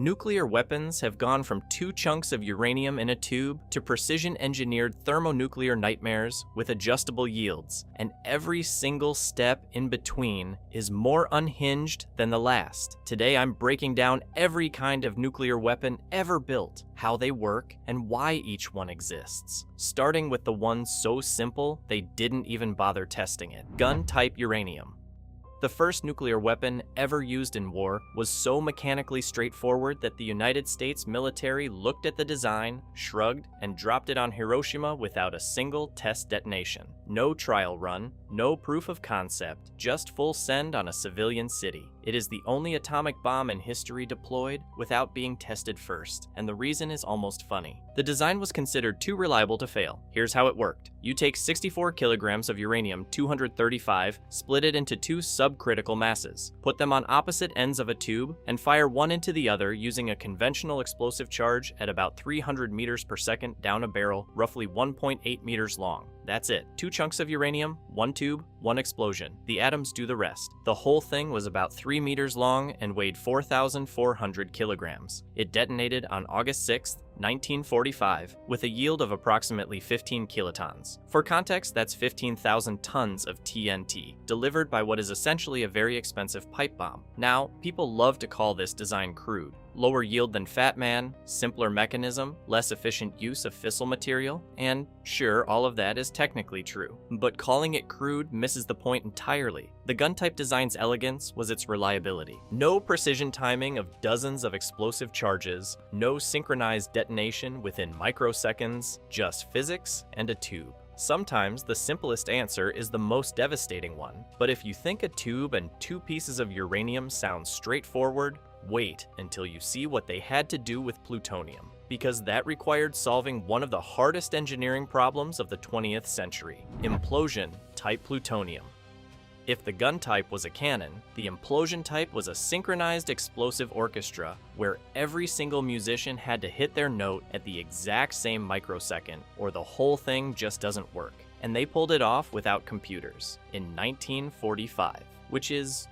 Nuclear weapons have gone from 2 chunks of uranium in a tube to precision-engineered thermonuclear nightmares with adjustable yields, and every single step in between is more unhinged than the last. Today I'm breaking down every kind of nuclear weapon ever built, how they work, and why each one exists. Starting with the one so simple they didn't even bother testing it: gun-type uranium. The first nuclear weapon ever used in war was so mechanically straightforward that the United States military looked at the design, shrugged, and dropped it on Hiroshima without a single test detonation. No trial run, no proof of concept, just full send on a civilian city. It is the only atomic bomb in history deployed without being tested first, and the reason is almost funny. The design was considered too reliable to fail. Here's how it worked. You take 64 kilograms of uranium-235, split it into 2 subcritical masses, put them on opposite ends of a tube, and fire one into the other using a conventional explosive charge at about 300 meters per second down a barrel, roughly 1.8 meters long. That's it. 2 chunks of uranium, 1 tube, 1 explosion. The atoms do the rest. The whole thing was about 3 meters long and weighed 4,400 kilograms. It detonated on August 6th, 1945, with a yield of approximately 15 kilotons. For context, that's 15,000 tons of TNT, delivered by what is essentially a very expensive pipe bomb. Now, people love to call this design crude. Lower yield than Fat Man, simpler mechanism, less efficient use of fissile material, and sure, all of that is technically true. But calling it crude misses the point entirely. The gun-type design's elegance was its reliability. No precision timing of dozens of explosive charges, no synchronized detonation within microseconds, just physics and a tube. Sometimes the simplest answer is the most devastating one, but if you think a tube and 2 pieces of uranium sounds straightforward, wait until you see what they had to do with plutonium, because that required solving one of the hardest engineering problems of the 20th century: implosion-type plutonium. If the gun type was a cannon, the implosion type was a synchronized explosive orchestra where every single musician had to hit their note at the exact same microsecond, or the whole thing just doesn't work. And they pulled it off without computers in 1945, which is,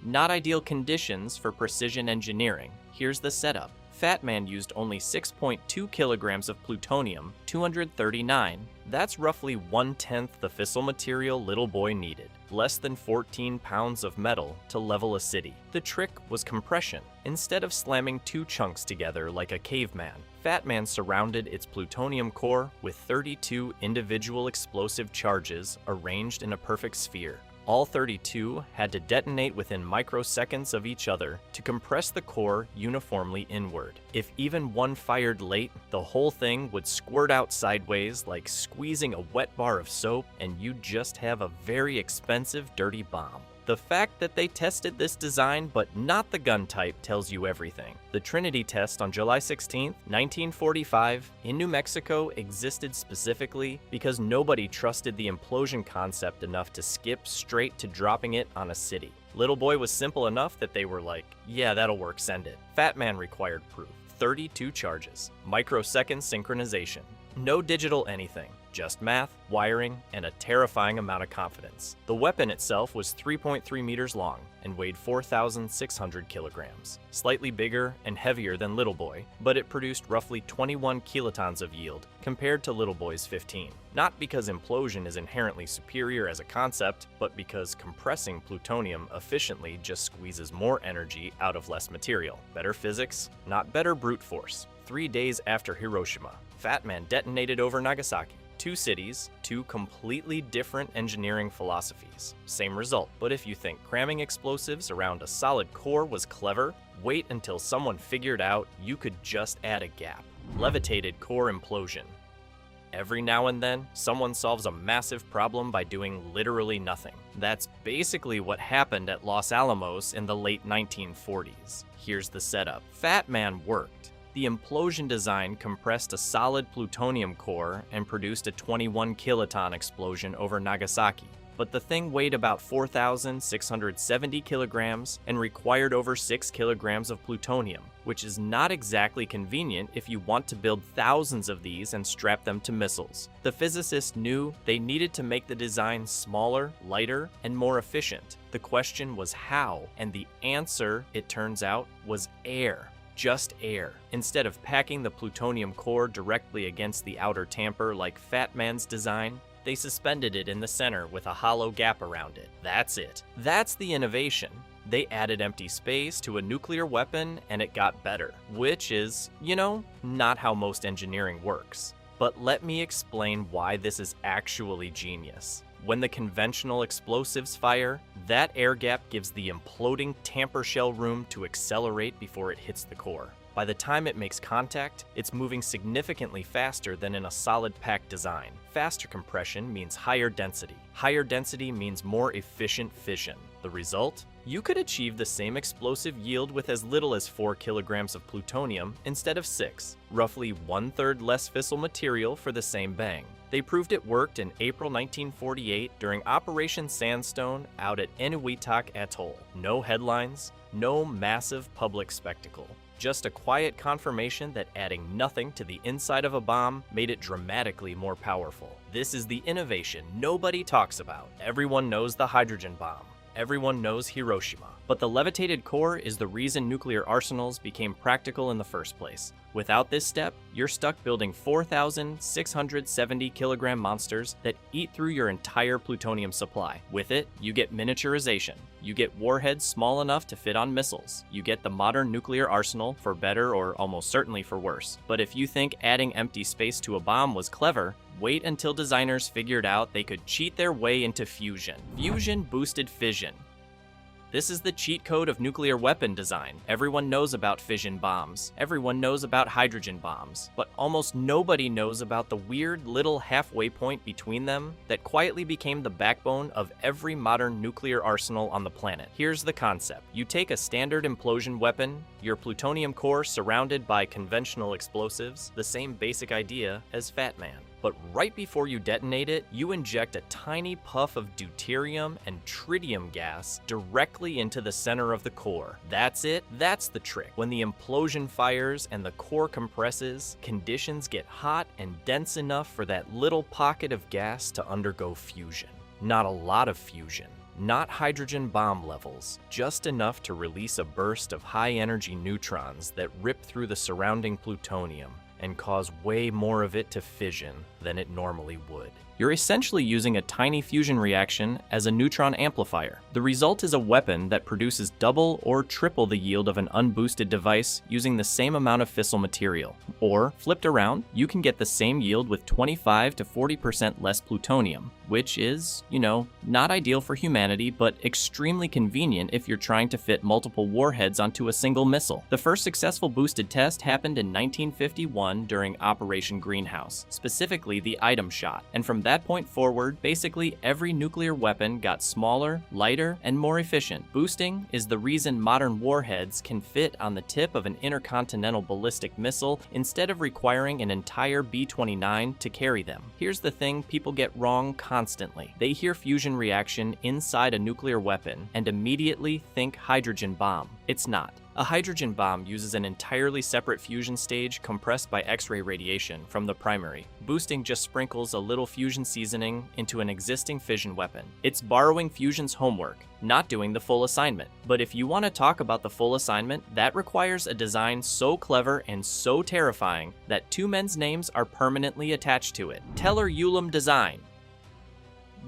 not ideal conditions for precision engineering. Here's the setup. Fat Man used only 6.2 kilograms of plutonium-239. That's roughly 1/10 the fissile material Little Boy needed. Less than 14 pounds of metal to level a city. The trick was compression. Instead of slamming 2 chunks together like a caveman, Fat Man surrounded its plutonium core with 32 individual explosive charges arranged in a perfect sphere. All 32 had to detonate within microseconds of each other to compress the core uniformly inward. If even one fired late, the whole thing would squirt out sideways like squeezing a wet bar of soap, and you'd just have a very expensive, dirty bomb. The fact that they tested this design but not the gun type tells you everything. The Trinity test on July 16, 1945, in New Mexico existed specifically because nobody trusted the implosion concept enough to skip straight to dropping it on a city. Little Boy was simple enough that they were like, yeah, that'll work, send it. Fat Man required proof. 32 charges. Microsecond synchronization. No digital anything. Just math, wiring, and a terrifying amount of confidence. The weapon itself was 3.3 meters long and weighed 4,600 kilograms. Slightly bigger and heavier than Little Boy, but it produced roughly 21 kilotons of yield compared to Little Boy's 15. Not because implosion is inherently superior as a concept, but because compressing plutonium efficiently just squeezes more energy out of less material. Better physics, not better brute force. 3 days after Hiroshima, Fat Man detonated over Nagasaki. 2 cities, 2 completely different engineering philosophies. Same result, but if you think cramming explosives around a solid core was clever, wait until someone figured out you could just add a gap. Levitated core implosion. Every now and then, someone solves a massive problem by doing literally nothing. That's basically what happened at Los Alamos in the late 1940s. Here's the setup. Fat Man worked. The implosion design compressed a solid plutonium core and produced a 21 kiloton explosion over Nagasaki. But the thing weighed about 4,670 kilograms and required over 6 kilograms of plutonium, which is not exactly convenient if you want to build thousands of these and strap them to missiles. The physicists knew they needed to make the design smaller, lighter, and more efficient. The question was how, and the answer, it turns out, was air. just air. Instead of packing the plutonium core directly against the outer tamper like Fat Man's design, they suspended it in the center with a hollow gap around it. That's it. That's the innovation. They added empty space to a nuclear weapon and it got better, which is, not how most engineering works. But let me explain why this is actually genius. When the conventional explosives fire, that air gap gives the imploding tamper shell room to accelerate before it hits the core. By the time it makes contact, it's moving significantly faster than in a solid pack design. Faster compression means higher density. Higher density means more efficient fission. The result? You could achieve the same explosive yield with as little as 4 kilograms of plutonium instead of 6, roughly 1/3 less fissile material for the same bang. They proved it worked in April 1948 during Operation Sandstone out at Enewetak Atoll. No headlines, no massive public spectacle. Just a quiet confirmation that adding nothing to the inside of a bomb made it dramatically more powerful. This is the innovation nobody talks about. Everyone knows the hydrogen bomb. Everyone knows Hiroshima. But the levitated core is the reason nuclear arsenals became practical in the first place. Without this step, you're stuck building 4,670 kilogram monsters that eat through your entire plutonium supply. With it, you get miniaturization. You get warheads small enough to fit on missiles. You get the modern nuclear arsenal, for better or almost certainly for worse. But if you think adding empty space to a bomb was clever, wait until designers figured out they could cheat their way into fusion. Fusion-boosted fission. This is the cheat code of nuclear weapon design. Everyone knows about fission bombs. Everyone knows about hydrogen bombs. But almost nobody knows about the weird little halfway point between them that quietly became the backbone of every modern nuclear arsenal on the planet. Here's the concept. You take a standard implosion weapon, your plutonium core surrounded by conventional explosives, the same basic idea as Fat Man. But right before you detonate it, you inject a tiny puff of deuterium and tritium gas directly into the center of the core. That's it. That's the trick. When the implosion fires and the core compresses, conditions get hot and dense enough for that little pocket of gas to undergo fusion. Not a lot of fusion. Not hydrogen bomb levels, just enough to release a burst of high-energy neutrons that rip through the surrounding plutonium and cause way more of it to fission than it normally would. You're essentially using a tiny fusion reaction as a neutron amplifier. The result is a weapon that produces double or triple the yield of an unboosted device using the same amount of fissile material. Or, flipped around, you can get the same yield with 25 to 40% less plutonium, which is, not ideal for humanity, but extremely convenient if you're trying to fit multiple warheads onto a single missile. The first successful boosted test happened in 1951 during Operation Greenhouse, specifically the Item Shot, and from that point forward, basically every nuclear weapon got smaller, lighter, and more efficient. Boosting is the reason modern warheads can fit on the tip of an intercontinental ballistic missile instead of requiring an entire B-29 to carry them. Here's the thing people get wrong constantly. They hear fusion reaction inside a nuclear weapon and immediately think hydrogen bomb. It's not. A hydrogen bomb uses an entirely separate fusion stage compressed by X-ray radiation from the primary. Boosting just sprinkles a little fusion seasoning into an existing fission weapon. It's borrowing fusion's homework, not doing the full assignment. But if you want to talk about the full assignment, that requires a design so clever and so terrifying that two men's names are permanently attached to it. Teller-Ulam Design.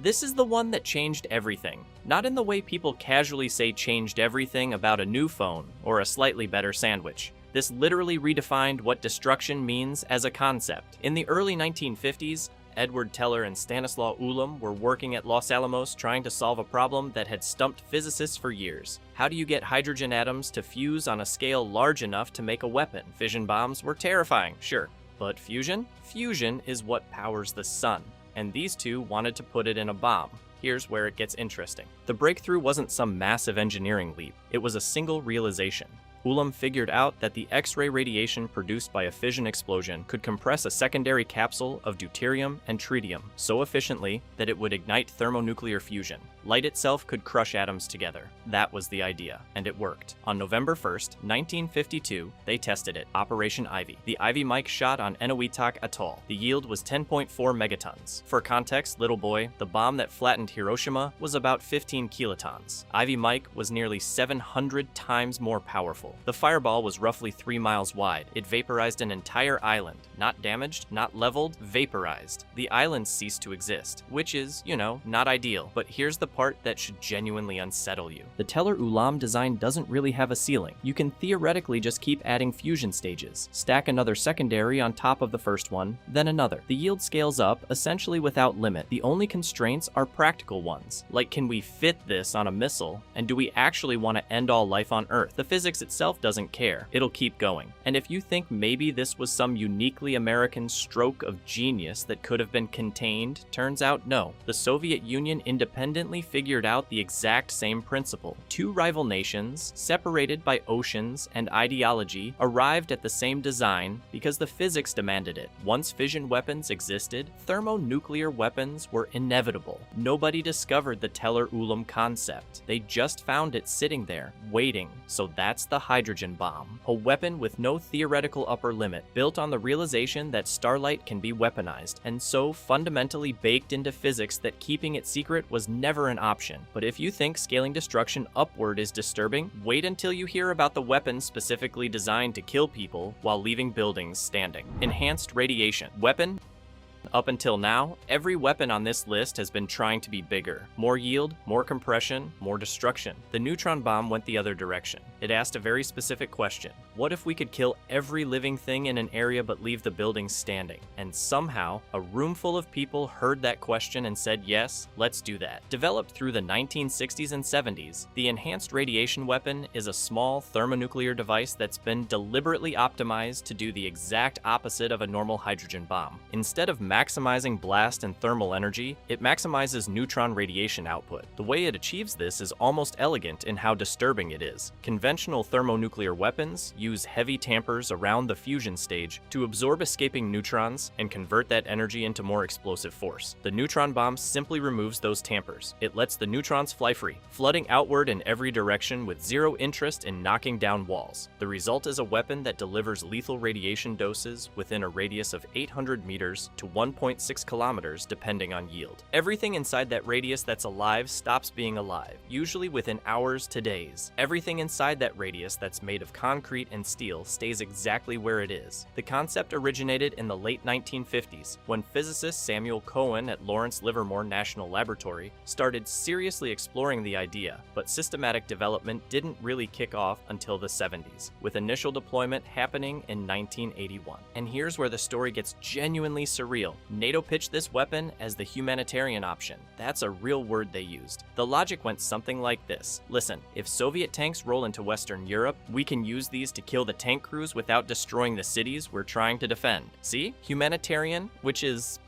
This is the one that changed everything. Not in the way people casually say changed everything about a new phone or a slightly better sandwich. This literally redefined what destruction means as a concept. In the early 1950s, Edward Teller and Stanislaw Ulam were working at Los Alamos trying to solve a problem that had stumped physicists for years. How do you get hydrogen atoms to fuse on a scale large enough to make a weapon? Fission bombs were terrifying, sure. But fusion? Fusion is what powers the sun. And these two wanted to put it in a bomb. Here's where it gets interesting. The breakthrough wasn't some massive engineering leap. It was a single realization. Ulam figured out that the X-ray radiation produced by a fission explosion could compress a secondary capsule of deuterium and tritium so efficiently that it would ignite thermonuclear fusion. Light itself could crush atoms together. That was the idea, and it worked. On November 1st, 1952, they tested it, Operation Ivy. The Ivy Mike shot on Eniwetok Atoll. The yield was 10.4 megatons. For context, little boy, the bomb that flattened Hiroshima was about 15 kilotons. Ivy Mike was nearly 700 times more powerful. The fireball was roughly 3 miles wide. It vaporized an entire island. Not damaged, not leveled, vaporized. The island ceased to exist, which is, not ideal. But here's the part that should genuinely unsettle you. The Teller Ulam design doesn't really have a ceiling. You can theoretically just keep adding fusion stages, stack another secondary on top of the first one, then another. The yield scales up, essentially without limit. The only constraints are practical ones, like can we fit this on a missile, and do we actually want to end all life on Earth? The physics itself doesn't care. It'll keep going. And if you think maybe this was some uniquely American stroke of genius that could have been contained, turns out no. The Soviet Union independently figured out the exact same principle. Two rival nations, separated by oceans and ideology, arrived at the same design because the physics demanded it. Once fission weapons existed, thermonuclear weapons were inevitable. Nobody discovered the Teller Ulam concept. They just found it sitting there, waiting. So that's the hydrogen bomb. A weapon with no theoretical upper limit, built on the realization that starlight can be weaponized, and so fundamentally baked into physics that keeping it secret was never an option. But if you think scaling destruction upward is disturbing, wait until you hear about the weapons specifically designed to kill people while leaving buildings standing. Enhanced radiation. Weapon? Up until now, every weapon on this list has been trying to be bigger. More yield, more compression, more destruction. The neutron bomb went the other direction. It asked a very specific question. What if we could kill every living thing in an area but leave the buildings standing? And somehow, a room full of people heard that question and said, yes, let's do that. Developed through the 1960s and 70s, the enhanced radiation weapon is a small thermonuclear device that's been deliberately optimized to do the exact opposite of a normal hydrogen bomb. Instead of maximizing blast and thermal energy, it maximizes neutron radiation output. The way it achieves this is almost elegant in how disturbing it is. Conventional thermonuclear weapons use heavy tampers around the fusion stage to absorb escaping neutrons and convert that energy into more explosive force. The neutron bomb simply removes those tampers. It lets the neutrons fly free, flooding outward in every direction with zero interest in knocking down walls. The result is a weapon that delivers lethal radiation doses within a radius of 800 meters to 1.6 kilometers depending on yield. Everything inside that radius that's alive stops being alive, usually within hours to days. Everything inside that radius that's made of concrete and steel stays exactly where it is. The concept originated in the late 1950s when physicist Samuel Cohen at Lawrence Livermore National Laboratory started seriously exploring the idea, but systematic development didn't really kick off until the 70s, with initial deployment happening in 1981. And here's where the story gets genuinely surreal. NATO pitched this weapon as the humanitarian option. That's a real word they used. The logic went something like this. Listen, if Soviet tanks roll into Western Europe, we can use these to kill the tank crews without destroying the cities we're trying to defend. See? Humanitarian, which is,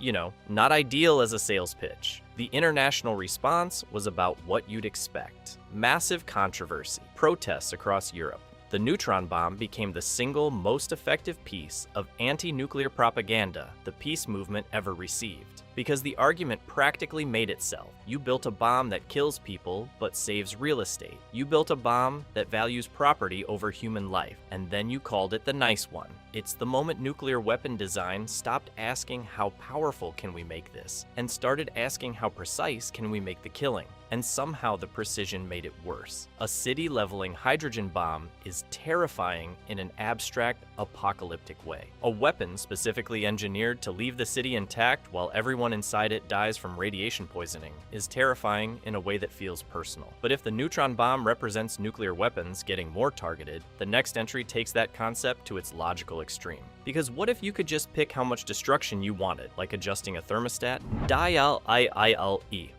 not ideal as a sales pitch. The international response was about what you'd expect. Massive controversy, protests across Europe. The neutron bomb became the single most effective piece of anti-nuclear propaganda the peace movement ever received. Because the argument practically made itself. You built a bomb that kills people but saves real estate. You built a bomb that values property over human life, and then you called it the nice one. It's the moment nuclear weapon design stopped asking how powerful can we make this, and started asking how precise can we make the killing. And somehow the precision made it worse. A city-leveling hydrogen bomb is terrifying in an abstract, apocalyptic way. A weapon specifically engineered to leave the city intact while everyone inside it dies from radiation poisoning is terrifying in a way that feels personal. But if the neutron bomb represents nuclear weapons getting more targeted, the next entry takes that concept to its logical extreme. Because what if you could just pick how much destruction you wanted, like adjusting a thermostat? Dial-I-I-L-E.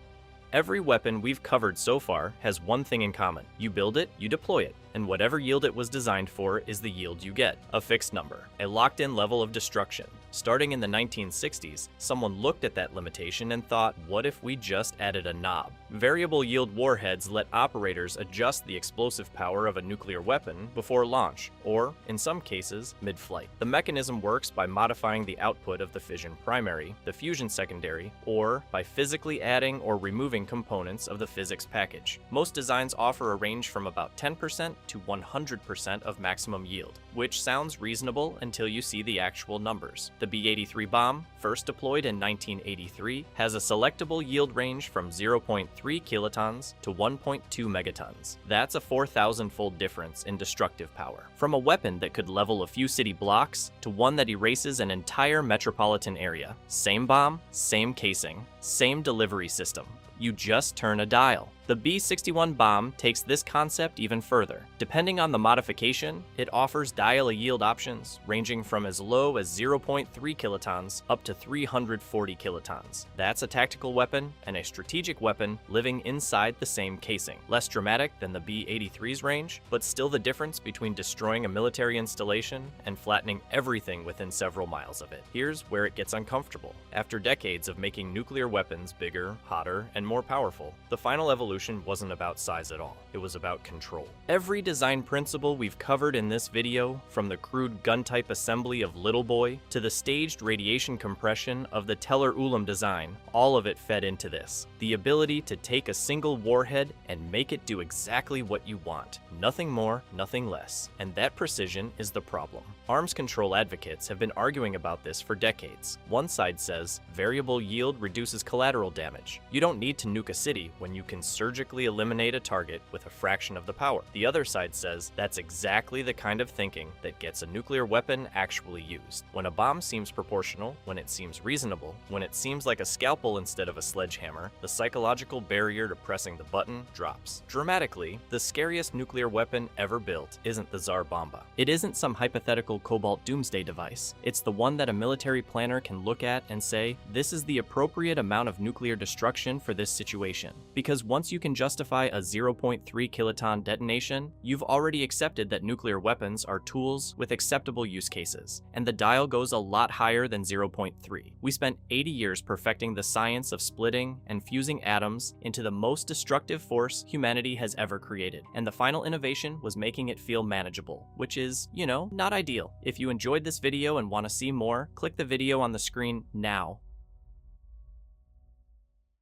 Every weapon we've covered so far has one thing in common. You build it, you deploy it, and whatever yield it was designed for is the yield you get. A fixed number, a locked-in level of destruction. Starting in the 1960s, someone looked at that limitation and thought, what if we just added a knob? Variable yield warheads let operators adjust the explosive power of a nuclear weapon before launch, or, in some cases, mid-flight. The mechanism works by modifying the output of the fission primary, the fusion secondary, or by physically adding or removing components of the physics package. Most designs offer a range from about 10% to 100% of maximum yield, which sounds reasonable until you see the actual numbers. The B-83 bomb, first deployed in 1983, has a selectable yield range from 0.3 kilotons to 1.2 megatons. That's a 4,000-fold difference in destructive power. From a weapon that could level a few city blocks to one that erases an entire metropolitan area. Same bomb, same casing, same delivery system. You just turn a dial. The B-61 bomb takes this concept even further. Depending on the modification, it offers dial-a-yield options ranging from as low as 0.3 kilotons up to 340 kilotons. That's a tactical weapon and a strategic weapon living inside the same casing. Less dramatic than the B-83's range, but still the difference between destroying a military installation and flattening everything within several miles of it. Here's where it gets uncomfortable. After decades of making nuclear weapons bigger, hotter, and more powerful, the final evolution wasn't about size at all. It was about control. Every design principle we've covered in this video, from the crude gun-type assembly of Little Boy to the staged radiation compression of the Teller-Ulam design, all of it fed into this. The ability to take a single warhead and make it do exactly what you want. Nothing more, nothing less. And that precision is the problem. Arms control advocates have been arguing about this for decades. One side says variable yield reduces collateral damage. You don't need to nuke a city when you can surgically eliminate a target with a fraction of the power. The other side says that's exactly the kind of thinking that gets a nuclear weapon actually used. When a bomb seems proportional, when it seems reasonable, when it seems like a scalpel instead of a sledgehammer, the psychological barrier to pressing the button drops. Dramatically, the scariest nuclear weapon ever built isn't the Tsar Bomba. It isn't some hypothetical cobalt doomsday device. It's the one that a military planner can look at and say, this is the appropriate amount of nuclear destruction for this situation. Because once you can justify a 0.3 kiloton detonation, you've already accepted that nuclear weapons are tools with acceptable use cases, and the dial goes a lot higher than 0.3. We spent 80 years perfecting the science of splitting and fusing atoms into the most destructive force humanity has ever created, and the final innovation was making it feel manageable, which is, you know, not ideal. If you enjoyed this video and want to see more, click the video on the screen now.